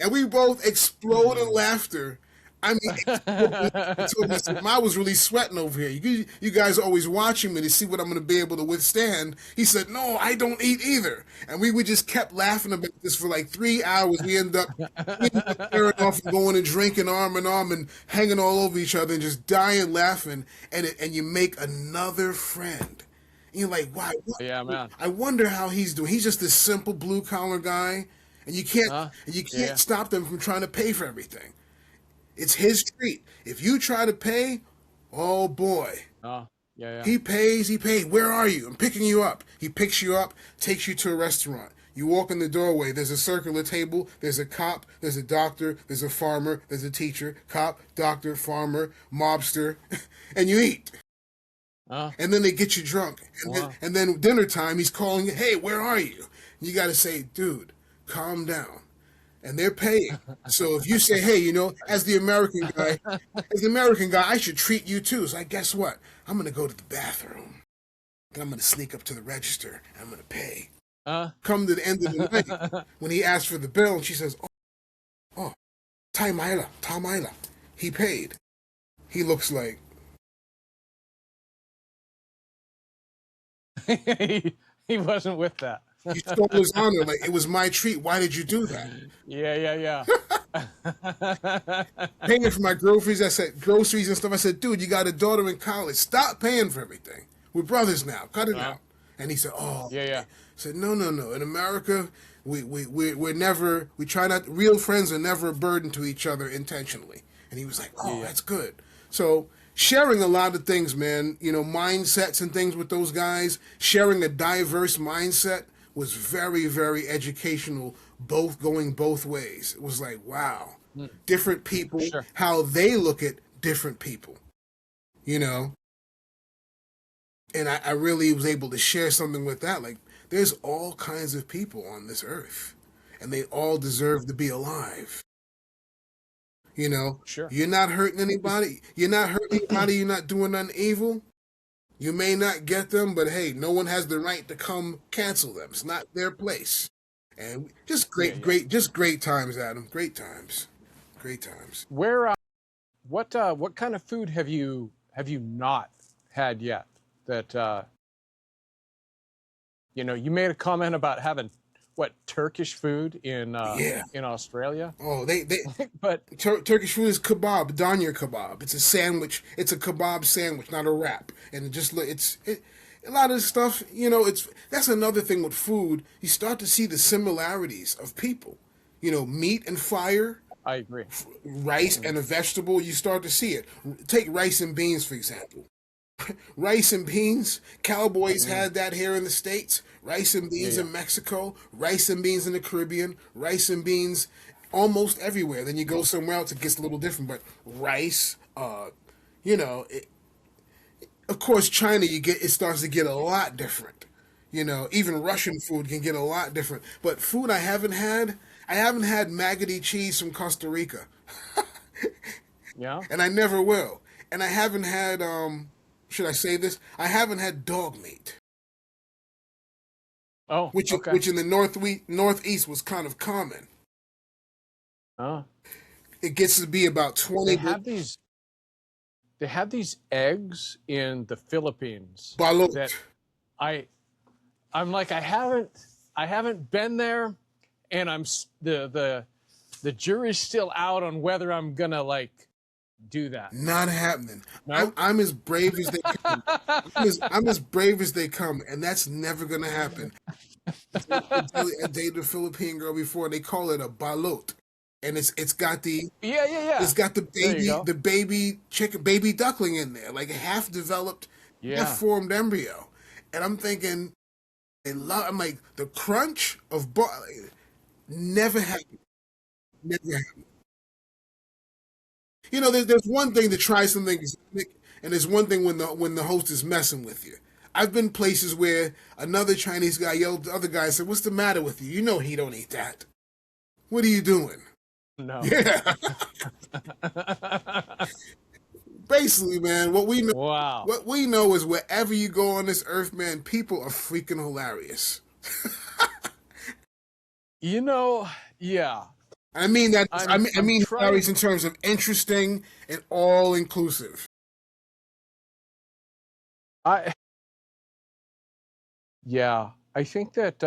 And we both explode in laughter. I mean, I told him, I said, I was really sweating over here. You guys are always watching me to see what I'm going to be able to withstand. He said, no, I don't eat either. And we just kept laughing about this for like 3 hours. We ended up tearing off and going and drinking arm in arm and hanging all over each other and just dying laughing. And you make another friend. And you're like, why? Yeah, man. I wonder how he's doing. He's just this simple blue collar guy, and you can't stop them from trying to pay for everything. It's his treat. If you try to pay, oh boy. Yeah. He pays. Where are you? I'm picking you up. He picks you up, takes you to a restaurant. You walk in the doorway. There's a circular table. There's a cop. There's a doctor. There's a farmer. There's a teacher. Cop, doctor, farmer, mobster, and you eat. And then they get you drunk. And then dinner time, he's calling you, hey, where are you? And you got to say, dude, calm down. And they're paying. So if you say, hey, as the American guy, I should treat you too. So guess what? I'm going to go to the bathroom. Then I'm going to sneak up to the register and I'm going to pay. Come to the end of the night, when he asks for the bill, and she says, oh, Tamaila. He paid. He looks like, he wasn't with that. You stole his honor. Like, it was my treat. Why did you do that? Yeah. Paying for my groceries. I said, groceries and stuff. I said, dude, you got a daughter in college. Stop paying for everything. We're brothers now. Cut it out. And he said, oh. Yeah. I said, no. In America, we're never, we try not, real friends are never a burden to each other intentionally. And he was like, oh, that's good. So, sharing a lot of things, man, mindsets and things with those guys, sharing a diverse mindset was very, very educational, going both ways. It was like, wow, different people, how they look at different people, And I really was able to share something with that. Like, there's all kinds of people on this earth, and they all deserve to be alive. You're not hurting anybody. You're not doing nothing evil. You may not get them, but hey, no one has the right to come cancel them. It's not their place. And just great times, Adam. Great times. Where, what kind of food have you not had yet? That you made a comment about having Turkish food in Australia? Oh, they but Turkish food is kebab, danya kebab. It's a sandwich. It's a kebab sandwich, not a wrap. And a lot of stuff, that's another thing with food. You start to see the similarities of people. Meat and fire. I agree. Rice and a vegetable, you start to see it. Take rice and beans, for example. Rice and beans, cowboys had that here in the States. Rice and beans in Mexico, rice and beans in the Caribbean, rice and beans almost everywhere. Then you go somewhere else, it gets a little different. But rice, of course, China, it starts to get a lot different. Even Russian food can get a lot different. But food I haven't had maggoty cheese from Costa Rica. Yeah. And I never will. And I haven't had, should I say this? I haven't had dog meat. Oh, which in the Northeast was kind of common. It gets to be about 20. They have these eggs in the Philippines. Balot. That I'm like, I haven't been there, and the jury's still out on whether I'm gonna do that. Not happening. No? I'm as brave as they come. I'm as brave as they come, and that's never gonna happen. I dated a Philippine girl before. They call it a balot, and it's got the It's got the baby chicken, baby duckling in there, like a half developed, half formed embryo. And I'm thinking, I'm like, the crunch of never happened. Never happened. There's one thing to try something exotic, and there's one thing when the host is messing with you. I've been places where another Chinese guy yelled at the other guy and said, "What's the matter with you? You know he don't eat that. What are you doing?" No. Yeah. Basically, man, what we know is wherever you go on this earth, man, people are freaking hilarious. Yeah. I mean that. I I'm mean trying. Harry's in terms of interesting and all inclusive. I Yeah, I think that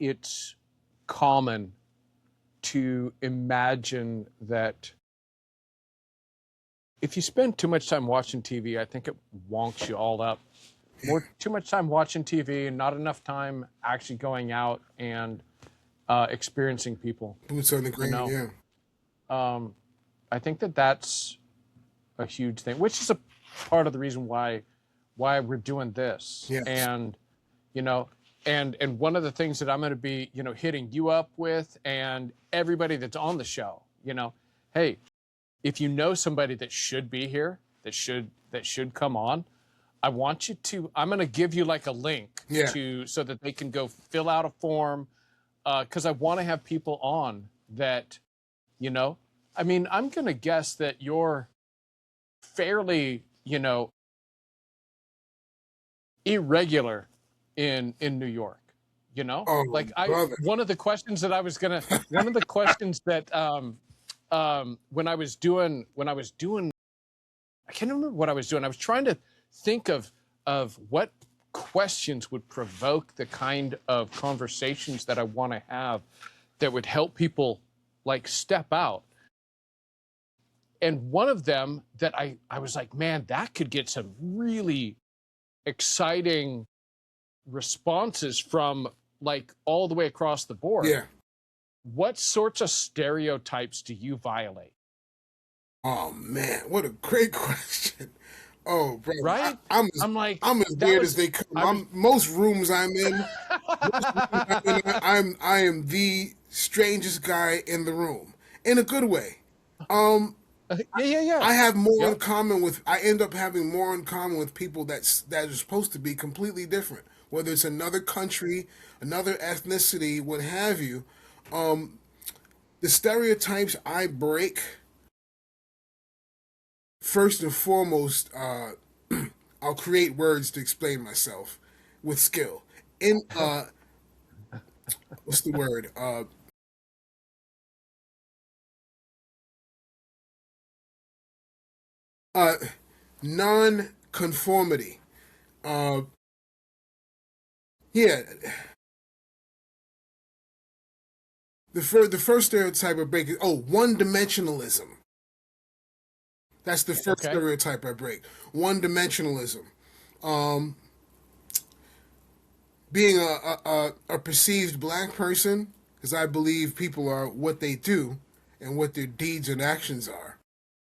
it's common to imagine that if you spend too much time watching TV, I think it wonks you all up. Too much time watching TV and not enough time actually going out and experiencing people. Boots on the You ground. know, Yeah. um, I think that that's a huge thing, which is a part of the reason why we're doing this. Yes. And you know, and one of the things that I'm going to be, hitting you up with and everybody that's on the show, hey, if you know somebody that should be here, that should come on, I'm going to give you like a link Yeah. so that they can go fill out a form, because I want to have people on that, I mean, I'm going to guess that you're fairly, irregular in New York. Oh, Like I brother. one of the questions that I was gonna one of the questions that when I was doing I can't remember what I was doing. I was trying to think of what questions would provoke the kind of conversations that I want to have that would help people like step out. And one of them that I was like, man, that could get some really exciting responses from like all the way across the board. Yeah. What sorts of stereotypes do you violate? Oh man, what a great question. Oh, brother, Right? I'm like, I'm as that weird as was, they come. I was, Most rooms I'm in, I am the strangest guy in the room in a good way. Um, yeah. I have more in Yep. common with. I end up having more in common with people that are supposed to be completely different. Whether it's another country, another ethnicity, what have you. Um, the stereotypes I break first and foremost. I'll create words to explain myself with skill. In what's the word? Uh, non-conformity. Uh, yeah, the first stereotype I break is one-dimensionalism. That's the first Okay. stereotype I break. One-dimensionalism. Um, being a perceived black person, because I believe people are what they do and what their deeds and actions are.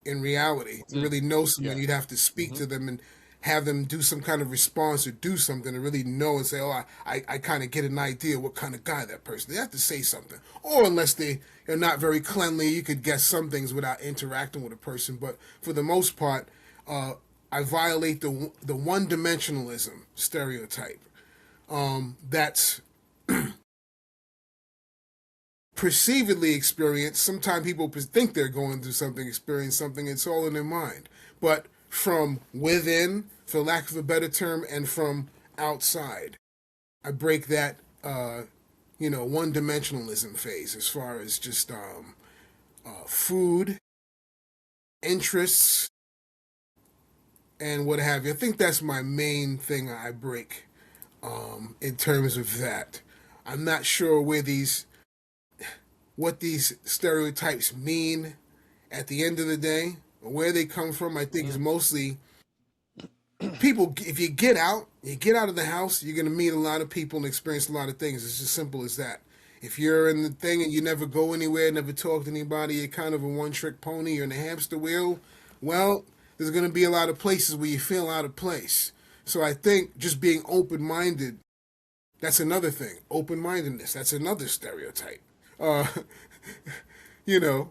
In reality, to Mm, really know someone, yeah. you'd have to speak Hmm. to them and have them do some kind of response or do something to really know and say, oh, I kind of get an idea what kind of guy that person. They have to say something. Or unless they are not very cleanly, you could guess some things without interacting with a person. But for the most part, I violate the one dimensionalism stereotype. That's perceivedly experienced. Sometimes people think they're going through something, experience something, it's all in their mind. But from within, for lack of a better term, and from outside, I break that, one dimensionalism phase as far as just food, interests, and what have you. I think that's my main thing I break in terms of that. I'm not sure what these stereotypes mean at the end of the day. Where they come from, I think, is Mm, mostly people. If you get out of the house, you're going to meet a lot of people and experience a lot of things. It's as simple as that. If you're in the thing and you never go anywhere, never talk to anybody, you're kind of a one-trick pony, you're in a hamster wheel, well, there's going to be a lot of places where you feel out of place. So I think just being open-minded, that's another thing. Open-mindedness, that's another stereotype. Uh, you know,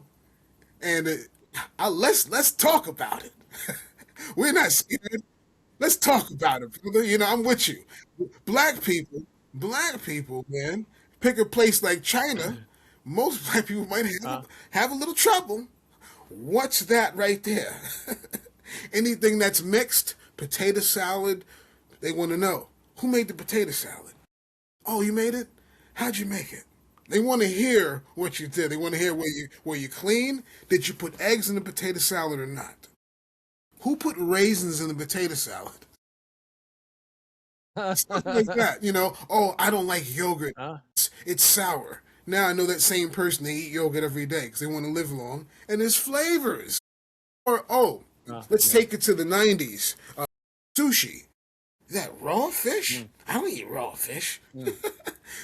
and let's talk about it. We're not scared. Let's talk about it. You know, I'm with you. Black people, black people, man, pick a place like China. Most black people might uh, have a little trouble. What's that right there? Anything that's mixed, potato salad, they want to know who made the potato salad. Oh, you made it? How'd you make it? They want to hear what you did. They want to hear were you clean? Did you put eggs in the potato salad or not? Who put raisins in the potato salad? Stuff like that, you know. Oh, I don't like yogurt. It's sour. Now I know that same person, they eat yogurt every day because they want to live long. And there's flavors. Or, let's take it to the 90s. Sushi. Is that raw fish? I don't eat raw fish.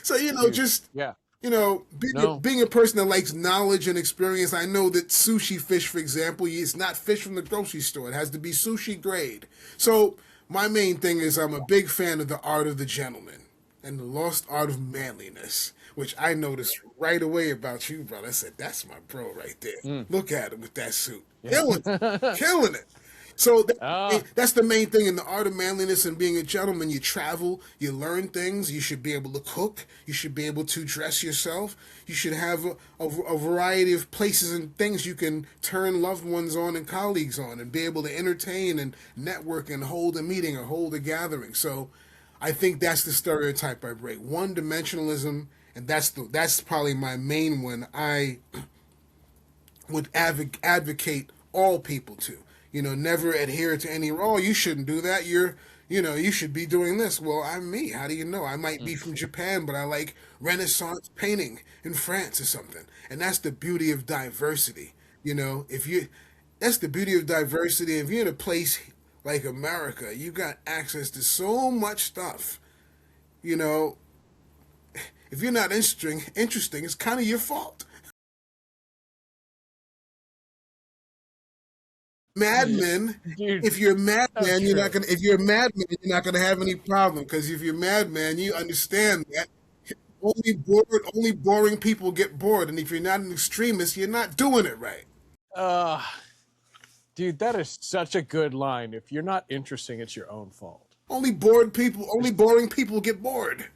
So, you know, you know, being a person that likes knowledge and experience, I know that sushi fish, for example, it's not fish from the grocery store. It has to be sushi grade. So my main thing is I'm a big fan of the art of the gentleman and the lost art of manliness, which I noticed right away about you, brother. I said, that's my bro right there. Look at him with that suit. Killing it. So that's the main thing in the art of manliness and being a gentleman. You travel, you learn things. You should be able to cook. You should be able to dress yourself. You should have a variety of places and things you can turn loved ones on and colleagues on and be able to entertain and network and hold a meeting or hold a gathering. So I think that's the stereotype I break. One-dimensionalism, and that's probably my main one. I would advocate all people to. You know, never adhere to any, you shouldn't do that. You should be doing this. Well, I'm me. How do you know? I might be from Japan, but I like Renaissance painting in France or something. And that's the beauty of diversity. You know, that's the beauty of diversity. If you're in a place like America, you got access to so much stuff. You know, if you're not interesting, it's kind of your fault. Mad Men. If you're a madman, you're not gonna. If you're a madman, you're not gonna have any problem because if you're a madman, you understand that only boring people get bored, and if you're not an extremist, you're not doing it right. Dude, that is such a good line. If you're not interesting, it's your own fault. Only boring people get bored.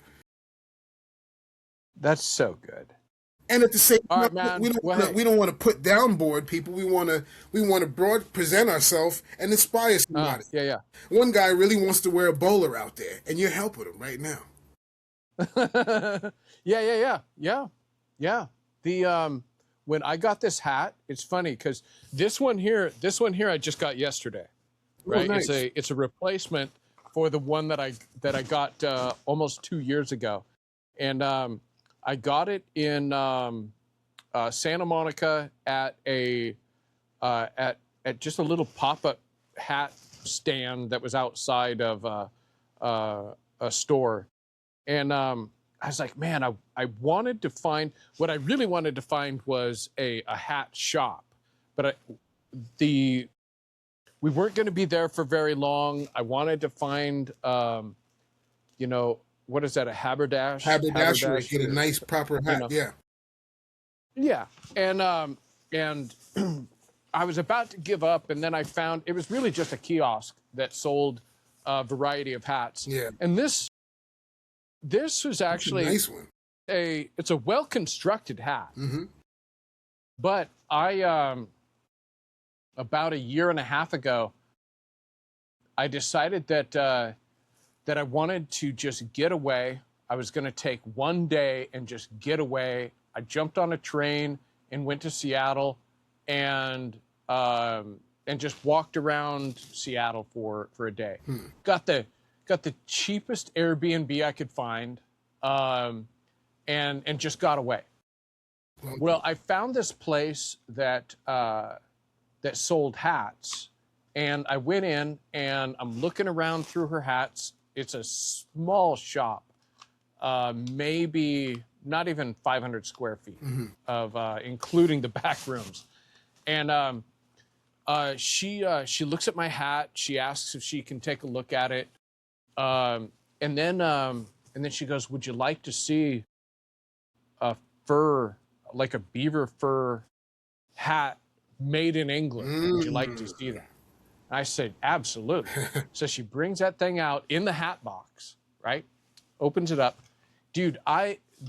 That's so good. And at the same time, right, we don't want to put down bored people. We want to present ourselves and inspire somebody. One guy really wants to wear a bowler out there, and you're helping him right now. Yeah. When I got this hat, it's funny because this one here I just got yesterday. Right? Oh, nice. It's a replacement for the one that I got almost 2 years ago, and I got it in Santa Monica at at just a little pop-up hat stand that was outside of a store, and I was like, man, I wanted to find what I really wanted to find was a hat shop, but we weren't going to be there for very long. I wanted to find you know. What is that? A haberdashery. Get a nice proper hat. You know. Yeah. And I was about to give up, and then I found it was really just a kiosk that sold a variety of hats. Yeah. And this was actually a nice one. It's a well constructed hat. Mm-hmm. But I about a year and a half ago, I decided that I wanted to just get away. I was going to take one day and just get away. I jumped on a train and went to Seattle and just walked around Seattle for a day. Got the cheapest Airbnb I could find, and just got away. Well, I found this place that sold hats, and I went in and I'm looking around through her hats. It's a small shop, maybe not even 500 square feet of including the back rooms. And she looks at my hat. She asks if she can take a look at it, and then she goes, "Would you like to see a fur, like a beaver fur hat made in England? Would you like to see that?" I said, absolutely. So she brings that thing out in the hat box, right? Opens it up. Dude,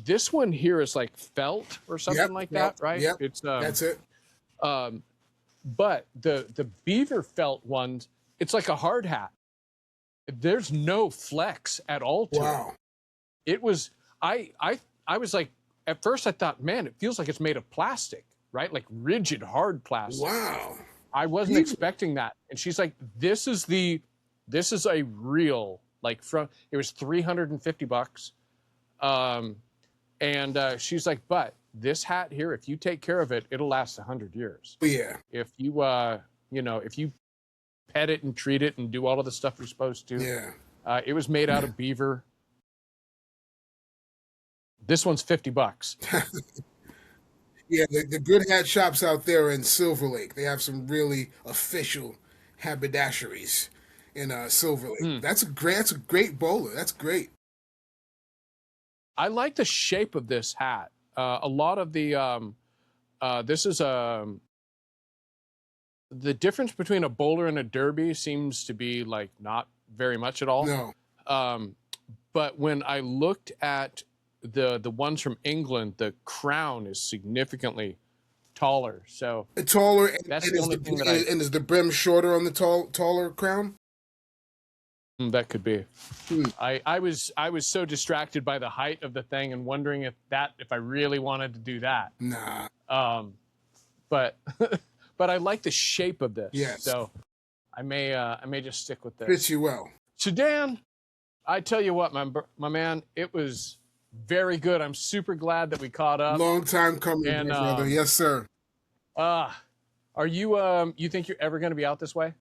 this one here is like felt or something like that, right? Yep. It's that's it. But the beaver felt one, it's like a hard hat. There's no flex at all to it. It was I was like, at first I thought, man, it feels like it's made of plastic, right? Like rigid, hard plastic. Wow. I wasn't expecting that. And she's like, this is a real, like it was $350. She's like, but this hat here, if you take care of it, it'll last 100 years. Yeah. If you, if you pet it and treat it and do all of the stuff you're supposed to. Yeah. It was made out of beaver. This one's $50. Yeah, the good hat shops out there in Silver Lake, they have some really official haberdasheries in Silver Lake. That's a great bowler. That's great. I like the shape of this hat. A lot of the this is the difference between a bowler and a derby seems to be like not very much at all. No. But when I looked at the ones from England, the crown is significantly taller. So Taller, that's the only thing that and is the brim shorter on the taller crown? That could be. I was so distracted by the height of the thing and wondering if I really wanted to do that. Nah. But I like the shape of this. Yes. So I may just stick with this. Fits you well. Sudan, I tell you what, my man, it was very good. I'm super glad that we caught up. Long time coming, my brother. Yes, sir. Are you you think you're ever going to be out this way?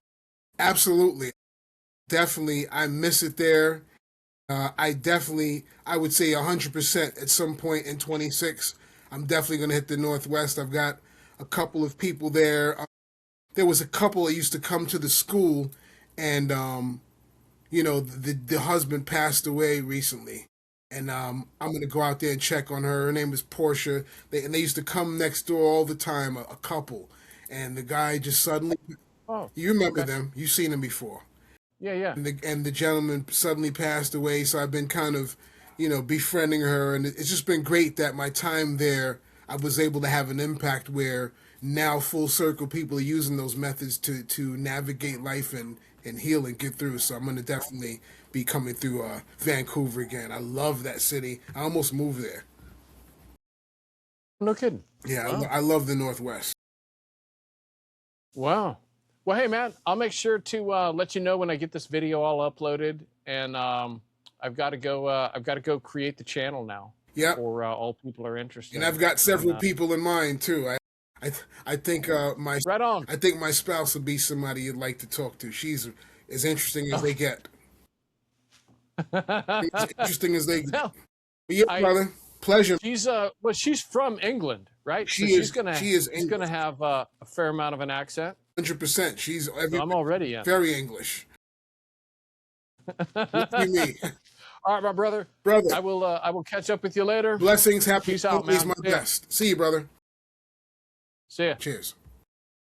Absolutely. Definitely. I miss it there. I would say 100% at some point in 26. I'm definitely going to hit the Northwest. I've got a couple of people there. There was a couple that used to come to the school, and, the husband passed away recently. And I'm going to go out there and check on her. Her name is Portia. They used to come next door all the time, a couple. And the guy just suddenly... Oh, you remember them. You've seen them before. Yeah. And the gentleman suddenly passed away, so I've been kind of, befriending her. And it's just been great that my time there, I was able to have an impact where now full circle people are using those methods to navigate life and heal and get through. So I'm going to definitely be coming through Vancouver again. I love that city. I almost moved there. No kidding. Yeah, wow. I love the Northwest. Wow. Well, hey, man, I'll make sure to let you know when I get this video all uploaded. And I've got to go create the channel now. Yeah. For all people are interested. And I've got several people in mind too. I think right on. I think my spouse would be somebody you'd like to talk to. She's as interesting as they get. As interesting as they get. Well, yeah, brother. Pleasure. She's from England, right? She's gonna have a fair amount of an accent. 100%. She's I'm already in. Very English. Me. All right, my brother. I will catch up with you later. Blessings. Happy. Peace out, man. My best. See you, brother. See ya. Cheers.